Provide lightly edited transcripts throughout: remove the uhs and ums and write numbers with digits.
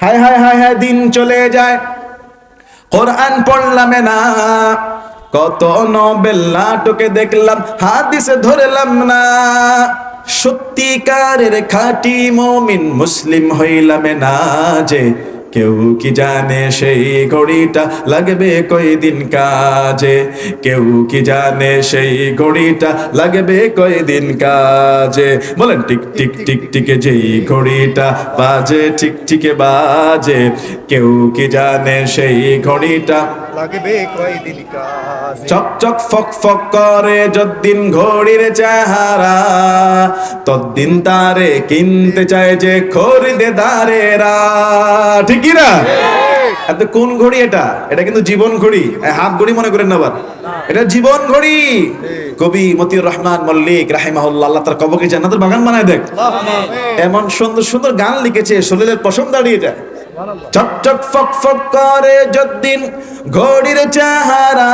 হায় হায় হায় হায়, দিন চলে যায়, কোরআন পড়লাম না, কত নোবেল নাটকে দেখলাম, হাদিসে ধরলাম না, সত্যিকারের খাঁটি মুমিন মুসলিম হইলাম না যে। কেউ কি জানে সেই ঘড়িটা লাগবে কয়দিন কাজে, কেউ কি জানে সেই ঘড়িটা লাগবে কয়দিন কাজে। বলেন টিক টিক টিক টিকে যেই ঘড়িটা বাজে, ঠিক ঠিকে বাজে, কেউ কি জানে সেই ঘড়িটা লাগবে কয়দিন কাজে। চক চক ফক ফক করে যদ্দিন ঘড়ির চেহারা, তদ্দিন তারে কিনতে চায় যে খরিদেদারেরা। ঠিক কি না? এত কোন ঘড়ি এটা? এটা কিন্তু জীবন ঘড়ি, হাত ঘড়ি মনে করেন না আবার, এটা জীবন ঘড়ি। কবি মতিউর রহমান মল্লিক রাহিমাহুল্লাহ, আল্লাহ তার কবরকে জান্নাতের বাগান বানায় দেখ। এমন সুন্দর সুন্দর গান লিখেছে, শরীরের পশম দাঁড়িয়ে যায়। চক চক ফক ফক করে যদ্দিন ঘড়ির চেহারা,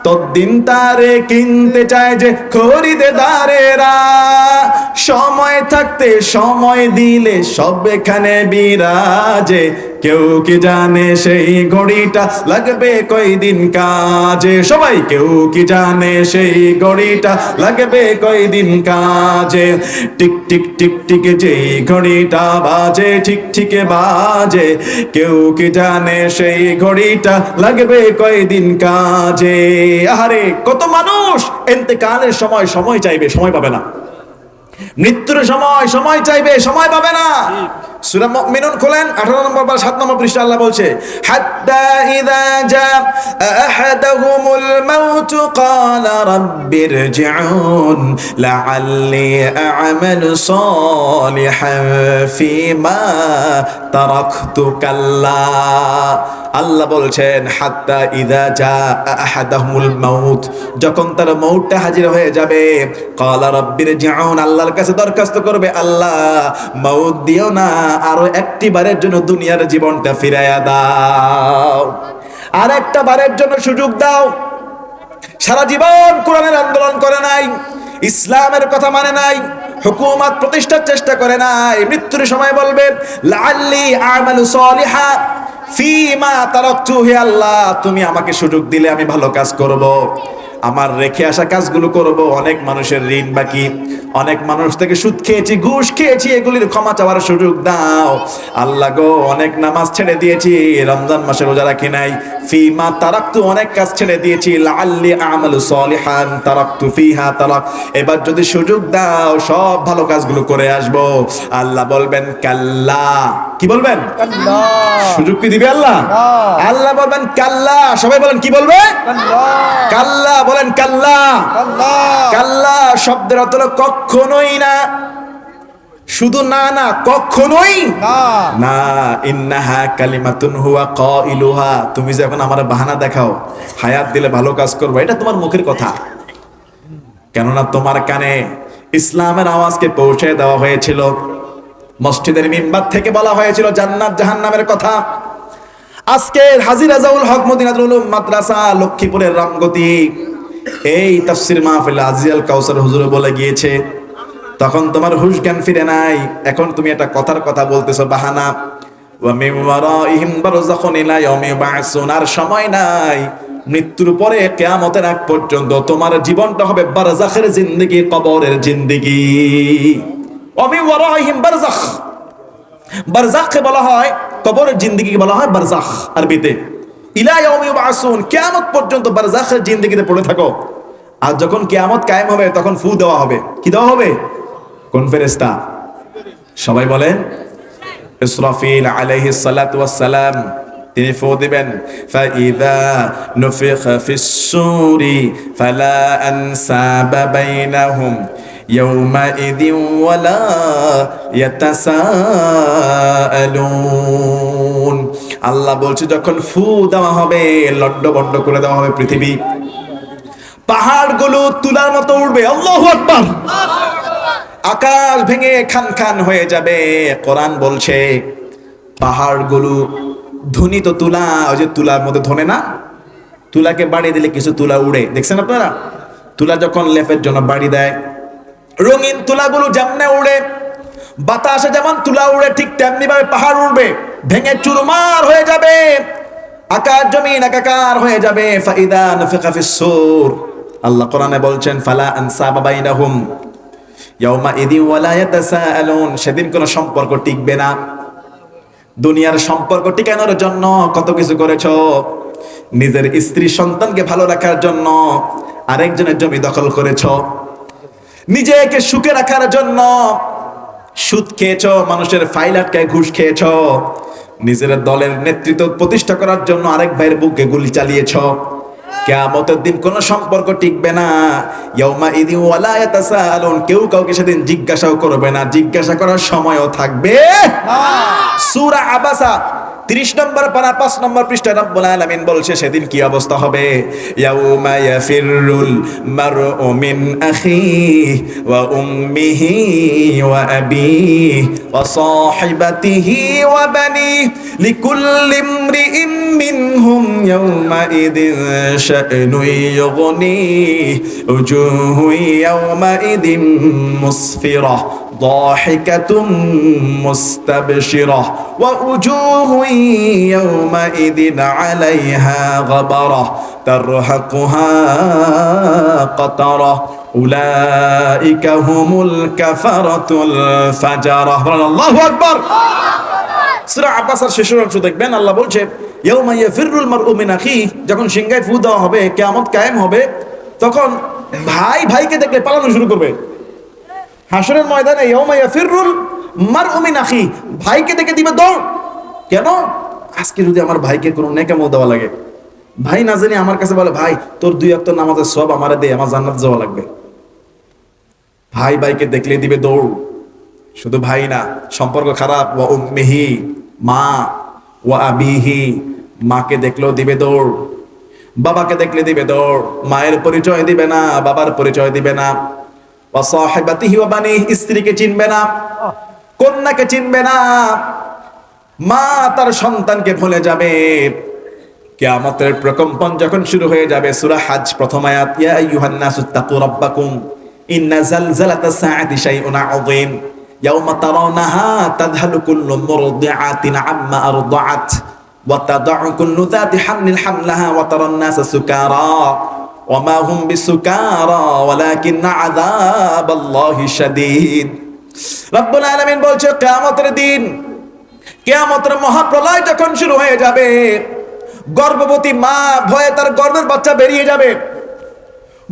তদ্দিন তারে কিনতে চায় যে খরিদেদারেরা। সময় থাকতে সময় দিলে সব এখানে বিরাজে, কেউ কি জানে সেই ঘড়িটা লাগবে কয়দিন কাজে। সবাই কেউ কি জানে সেই ঘড়িটা লাগবে কয়দিন কাজে। টিক টিক টিক টিক যেই ঘড়িটা বাজে, ঠিক ঠিকে বাজে, কেউ কি জানে সেই ঘড়িটা লাগবে কয়দিন কাজে। আরে কত মানুষ ইন্তেকালের সময় সময় চাইবে, সময় পাবে না। মৃত্যুর সময় সময় চাইবে, সময় পাবে না। সূরা মুমিনুন খোলেন 18 নম্বর বা 7 নম্বর পৃষ্ঠা, আল্লাহ বলছে হাত্তা ইযা জা আহাদাহুমুল মাউত ক্বালা রাব্বিরজিউন লাআল্লি আ'মালু সালিহান ফীমা তারাকতু কাল্লা। আল্লাহ বলছেন হাত্তা ইযা জা আহাদাহুমুল মাউত, যখন তার মউতটা হাজির হয়ে যাবে, ক্বালা রাব্বিরজিউন, আল্লাহর কাছে দরখাস্ত করবে, আল্লাহ মউত দিও না, আরো একটি বারের জন্য দুনিয়ার জীবনটা ফিরাইয়া দাও, আর একটা বারের জন্য সুযোগ দাও। সারা জীবন কোরআনের আন্দোলন করে নাই, ইসলামের কথা মানে নাই, হুকুমত প্রতিষ্ঠার চেষ্টা করে নাই। মৃত্যুর সময় বলবে লাআল্লি আ'মালু সালিহা ফীমা তারাকতু, হে আল্লাহ তুমি আমাকে সুযোগ দিলে আমি ভালো কাজ করব, আমার রেখে আসা কাজগুলো করব। অনেক মানুষের ঋণ বাকি, অনেক মানুষ থেকে সুদ খেয়েছি, ঘুষ খেয়েছি, এগুলির ক্ষমা চাওয়ার সুযোগ দাও। আল্লাহ গো, অনেক নামাজ ছেড়ে দিয়েছি, রমজান মাসে রোজা রাখি নাই, ফীমা তারাকতু, অনেক কাজ ছেড়ে দিয়েছি, লাআল্লি আ'মালু সালিহান তারাকতু ফীহা তারাক, এবার যদি সুযোগ দাও সব ভালো কাজগুলো করে আসব। আল্লাহ বলবেন কাল্লা, কি বলবেন? কাল্লা। সুযোগ কি দিবে আল্লাহ? আল্লাহ বলবেন কাল্লা। সবাই বলেন কি বলবে? কাল্লা। বলেন কাল্লা। কাল্লা শব্দের অর্থ হলো কখনোই না, শুধু না না, কখনোই না। ইন্নাহা কালিমাতুন হুয়া কাইলুহা, তুমি যখন আমার বাহানা দেখাও, হায়াত দিলে ভালো কাজ করবো, এটা তোমার মুখের কথা, কেননা তোমার কানে ইসলামের আওয়াজকে পৌঁছে দেওয়া হয়েছিল, মসজিদের মিম্বার থেকে বলা হয়েছিল জান্নাত জাহান্নামের কথা। আজকের হাজী রাজাউল হক মদিনাতুল উলুম মাদ্রাসা লক্ষ্মীপুরের রামগতি, এই তাফসীর মাহফিল হাজী আল কাউসার হুজুর বলে গিয়েছে, তখন তোমার হুশ জ্ঞান ফিরে নাই, এখন তুমি একটা কথার কথা বলতেছো বাহানা। ওয়া মিন ওয়ারাইহিম বারযাখুন ইলা ইয়াউমি ইউবআসুন, আর সময় নাই, মৃত্যুর পরে কিয়ামতের আগ পর্যন্ত তোমার জীবনটা হবে বারযাখের জিন্দেগি, কবরের জিন্দেগি। ওয়া মিন ওয়ারাইহিম বারযাখ, বারযাখকে বলা হয়, কবরের জিন্দেগিকে বলা হয় বারযাখ আরবিতে। ইলা ইয়াউমি ইউবআসুন, কিয়ামত পর্যন্ত বারযাখের জিন্দেগিতে পড়ে থাকো। আর যখন কিয়ামত কায়েম হবে তখন ফু দেওয়া হবে। কি দেওয়া হবে? কোন ফেরেশতা? সবাই বলেন ইসরাফিল আলাইহিস সালাতু ওয়াস সালাম, তিনি ফু দিবেন। ফাইযা নুফিখা ফিস সূরি ফালা আনসাবা বাইনাহুম ইয়াউমাইযিন ওয়ালা ইয়াতাসাআলুন। আল্লাহ বলছে যখন ফু দেওয়া হবে, লড্ডবড্ড করে দেওয়া হবে পৃথিবী, পাহাড়গুলো তুলার মতো উঠবে। আল্লাহু আকবার। আকাশ ভেঙে খান খান হয়ে যাবে। কোরআন বলছে পাহাড়গুলো ধ্বনিত তুলা, ওই যে তুলার মধ্যে ধনে না, তুলাকে বাড়ি দিলে কিছু তুলা উড়ে, দেখছেন আপনারা? তুলা যখন লেফের জন্য বাড়ি দেয়, রঙিন তুলাগুলো যেমনে উড়ে, বাতাসে যেমন তুলা উড়ে ঠিক তেমনি ভাবে পাহাড় উড়বে, ভেঙে চুরমার হয়ে যাবে, আকাশ জমিন একাকার হয়ে যাবে। ফাইদা নুফিখা ফিস-সূর, আল্লাহ কোরআনে বলছেন ফালা আনসাবা বাইনাহুম ইয়াউমা ইযি ওয়ালা ইয়াতাসাআলুন, সেদিন কোনো সম্পর্ক টিকবে না। দুনিয়ার সম্পর্ক টিকানোর জন্য কত কিছু করেছো, নিজের স্ত্রী সন্তানকে ভালো রাখার জন্য আরেকজনের জমি দখল করেছো, নিজেকে সুখে রাখার জন্য সুদ খেয়েছো, মানুষের ফাইল আটকায় ঘুষ খেয়েছো, নিজের দলের নেতৃত্ব প্রতিষ্ঠা করার জন্য আরেক ভাইয়ের বুকে গুলি চালিয়েছো। কিয়ামতের দিন কোনো সম্পর্ক টিকবে না। ইয়াউমা ইযি ওয়ালা ইয়াতাসাআলুন, কেউ কাউকে সেদিন জিজ্ঞাসাও করবে না, জিজ্ঞাসা করার সময়ও থাকবে না। সূরা আবাসা 30 নম্বর পারা 5 নম্বর পৃষ্ঠায় রব্বুল আলামিন বলছে সেদিন কি অবস্থা হবে। ইয়াউমা ইয়াফিরুল মারউ মিন আখিহি ওয়া উম্মিহি ওয়া আবিহি ওয়া সাহিবাতিহি ওয়া বানিহি লিকুল্লি ইমরিইন মিনহুম ইয়াউমা ইযিন শা'নুন ইউগনিহি উজুহু ইয়াউমা ইযিন মুসফিরাহ ضاحكة مستبشرة ووجوه يومئذ عليها غبرة ترهقها قترة أولئك هم الكفرة الفجرة الله أكبر সূরা আব্বাসের শেষের অংশ দেখবেন আল্লাহ বলছে ইয়াউমা ইয়াফিরুল মারউ মিন আখিহি, যখন সিংহায় ফু দেওয়া হবে, কিয়ামত কায়েম হবে, তখন ভাই ভাইকে দেখলে পালানো শুরু করবে। হাসরের ময়দানে ইয়াউমা ইয়াফিরুল মারউ মিন আখিহি, ভাইকে দেখে দিবে দৌড়। কেন? আজকে যদি আমার ভাইকে কোনো নেকামল দেওয়া লাগে, ভাই না জানি আমার কাছে বলে ভাই তোর 2 ওয়াক্ত নামাজের সওয়াব আমারে দে, আমার জান্নাত যাওয়া লাগবে, ভাই ভাইকে দেখলে দিবে দৌড়। শুধু ভাই না, সম্পর্ক খারাপ, ওয়া উম্মিহি, মা, ওয়া আবিহি, মাকে দেখলেও দিবে দৌড়, বাবাকে দেখলে দিবে দৌড়, মায়ের পরিচয় দিবে না, বাবার পরিচয় দিবে না, ওয়া সাহিবাতিহি ওয়া বানিহি, স্ত্রীকে চিনবে না, কন্যাকে চিনবে না, মা তার সন্তানকে ভুলে যাবে। কিয়ামতের প্রকম্পন যখন শুরু হয়ে যাবে, সূরা হজ প্রথম আয়াত, ইয়া আইয়ুহান নাসু তাকু রাব্বাকুম ইন্না জালজালাতাস সাআতি শাইউন আযীম ইয়াউমা তারাউনাহা তাযহালু কুল্লু মুরদিআতিন আম্মা আরদাআত ওয়া তাদউ কুল্লু যাতি হামলিন হামলাহা ওয়া তারান নাসা সুকারা ওয়া মা হুম বিসুকারা ওয়ালাকিন্না আযাবাল্লাহি শাদীদ। রব্বুল আলামিন বলছে কিয়ামতের দিন, কিয়ামতের মহাপ্রলয় যখন শুরু হয়ে যাবে, গর্ভবতী মা ভয়ে তার গর্ভের বাচ্চা বেরিয়ে যাবে,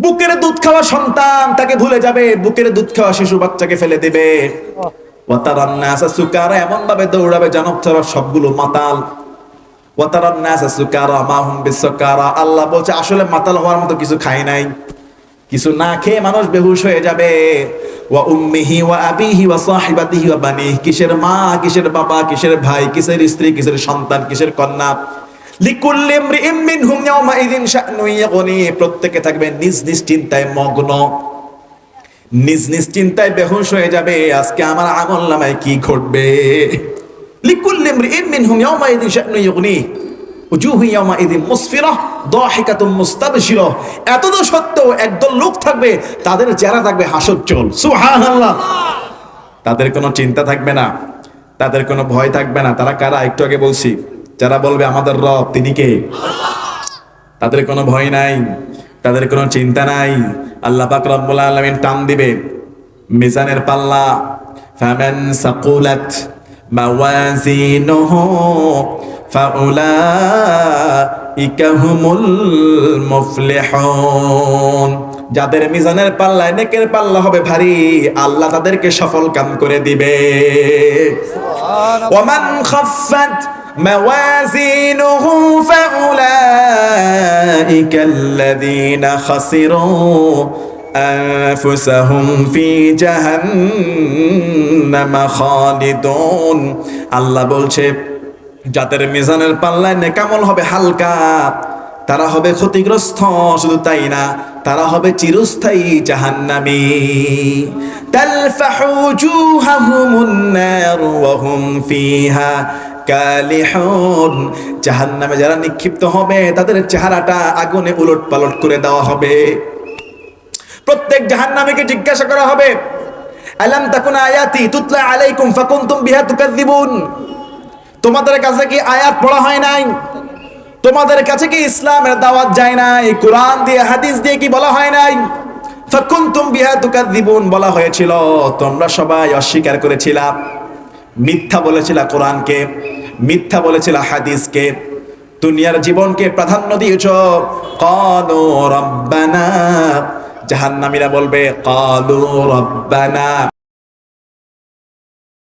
বুকের দুধ খাওয়া সন্তান তাকে ভুলে যাবে, বুকের দুধ খাওয়া শিশু বাচ্চাকে ফেলে দেবে। ওয়া তারান নাসা সুকারা, এমন ভাবে দৌড়াবে জানব ছাড়া সবগুলো মাতাল। ওয়া তারান নাসা সুকারা মা হুম বিসুকারা, আল্লাহ বলছে আসলে মাতাল হওয়ার মতো কিছু খায় নাই, কিছু না খেয়ে মানুষ বেহুশ হয়ে যাবে। ওয়া উম্মিহি ওয়া আবিহি ওয়া সাহিবাতিহি ওয়া বানিহি, কিসের মা, কিসের বাবা, কিসের ভাই, কিসের স্ত্রী, কিসের সন্তান, কিসের কন্যা। লিকুল্লি ইমরিইন মিনহুম ইয়াউমা ইযিন শা'নুন ইউগনিহি, প্রত্যেকে থাকবে নিজ নিজ চিন্তায় মগ্ন, নিজ নিজ চিন্তায় বেহুশ হয়ে যাবে, আজকে আমার আমলনামায় কি ঘটবে। লিকুল্লি ইমরিইন মিনহুম ইয়াউমা ইযিন শা'নুন ইউগনিহি উজুহু ইয়াউমা ইযিন মুসফিরাহ দাহিকাতুম মুস্তাবশিরাহ, এত তো সত্ত্বেও একদল লোক থাকবে, তাদের চেহারা থাকবে হাস্যোজ্জ্বল। সুবহানাল্লাহ। তাদের কোনো চিন্তা থাকবে না, তাদের কোনো ভয় থাকবে না। তারা কারা? একটু আগে বলছি, যারা বলবে আমাদের রব তিনি কে, তাদের কোনো ভয় নাই, তাদের কোনো চিন্তা নাই। আল্লাহ পাক রব্বুল আলামিন টান দিবে মিজানের পাল্লা, ফামান সাকুলাত মাওয়াজিনুহু ফাউলাইকা হুমুল মুফলিহুন, যাদের মিজানের পাল্লায় নেকের পাল্লা হবে ভারী, আল্লাহ তাদেরকে সফল কাম করে দিবে। ওয়ামান খাফফাত موازينه فأولئك الذين خسروا أنفسهم في جهنم خالدون। আল্লাহ বলছে যাদের মিজানের পাল্লায় নেকামল হবে হালকা, তারা হবে ক্ষতিগ্রস্ত। শুধু তাই না, তারা হবে চিরস্থায়ী জাহান্নামী। তালফাহু উজুহাহুমুন নার ওয়া হুম ফিহা কালিহুন, জাহান্নামে যারা নিক্ষিপ্ত হবে তাদের চেহারাটা আগুনে উলটপালট করে দেওয়া হবে। প্রত্যেক জাহান্নামীকে জিজ্ঞাসা করা হবে, আলাম তাকুন আয়াতি তুতলা আলাইকুম ফাকুনতুম বিহা তুকাযযিবুন। তোমাদের কাছে কি আয়াত পড়া হয় নাই? তোমাদের কাছে কি ইসলামের দাওয়াত যায় নাই? কোরআন দিয়ে হাদিস দিয়ে কি বলা হয় নাই? ফাকুনতুম বিহা তুকাযযিবুন বলা হয়েছিল, তোমরা সবাই অস্বীকার করেছিলা, মিথ্যা বলেছিলা কোরআনকে, মিথ্যা বলেছিলা হাদিসকে, দুনিয়ার জীবনকে প্রাধান্য দিয়েছ। ক্বালু রাব্বানা, জাহান্নামীরা বলবে ক্বালু রাব্বানা